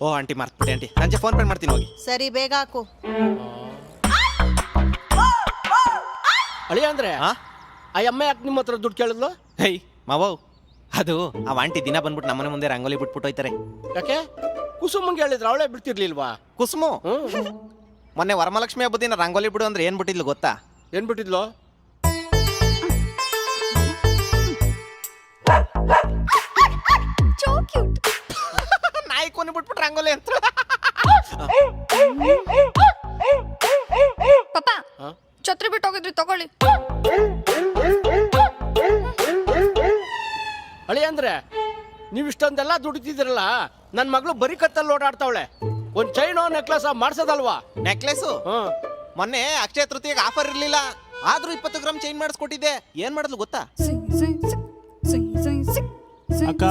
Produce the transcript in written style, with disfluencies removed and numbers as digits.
ಓ aunty ಮರ್ತ್ಬಿಡಿ aunty, ಸಂಜೆ phone pay ಮಾಡ್ತೀನಿ ಹೋಗಿ. ಸರಿ ಬೇಗ ಹಾಕು. ಅಳಿಯ ಅಂದ್ರೆ ಆ ಅಮ್ಮ ಯಾಕೆ ನಿಮ್ಮ ಹತ್ರ ದುಡ್ಡು ಕೇಳಿದ್ಲು? ಹೈ ಮಾವವ್, ಅದು ಆ ಆಂಟಿ ದಿನ ಬಂದ್ಬಿಟ್ಟು ನಮ್ಮನೆ ಮುಂದೆ ರಂಗೋಲಿ ಬಿಟ್ಬಿಟ್ಟು ಹೋಯ್ತಾರೆ. ಯಾಕೆ ಕುಸುಮಂಗೆ ಹೇಳಿದ್ರೆ ಅವಳೇ ಬಿಡ್ತಿರ್ಲಿಲ್ವಾ? ಕುಸುಮು ಮೊನ್ನೆ ವರಮಹಾಲಕ್ಷ್ಮಿ ಹಬ್ಬದ ದಿನ ರಂಗೋಲಿ ಬಿಡು ಅಂದ್ರೆ ಏನ್ ಬಿಟ್ಟಿದ್ಲು ಗೊತ್ತಾ? ಏನ್ ಬಿಟ್ಟಿದ್ಲು? ನಾಯಿ ಕೊನೆ ಬಿಟ್ಬಿಟ್ಟು ರಂಗೋಲಿ ಅಂತ. ಪಾಪ ಛತ್ರಿ ಬಿಟ್ಟು ಹೋಗಿದ್ರಿ, ತಗೊಳ್ಳಿ. ಅಳಿ ಅಂದ್ರೆ ನೀವು ಇಷ್ಟೊಂದೆಲ್ಲ ದುಡಿತಿದ್ರಲ್ಲ, ನನ್ನ ಮಗಳು ಬರೀ ಕತ್ತಲ್ಲಿ ಓಡಾಡ್ತಾವಳೆ. ಒಂದ್ ಚೈನೋ ನೆಕ್ಲೆಸ್ ಮಾಡ್ಸೋದಲ್ವಾ? ನೆಕ್ಲೆಸು ಮೊನ್ನೆ ಅಕ್ಷಯ ತೃತೀಯಗೆ ಆಫರ್ ಇರ್ಲಿಲ್ಲ, ಆದ್ರೂ 20 ಗ್ರಾಮ್ ಚೈನ್ ಮಾಡಿಸ್ಕೊಟ್ಟಿದ್ದೆ. ಏನ್ ಮಾಡಿದ್ಲು ಗೊತ್ತಾ? ಅಕ್ಕ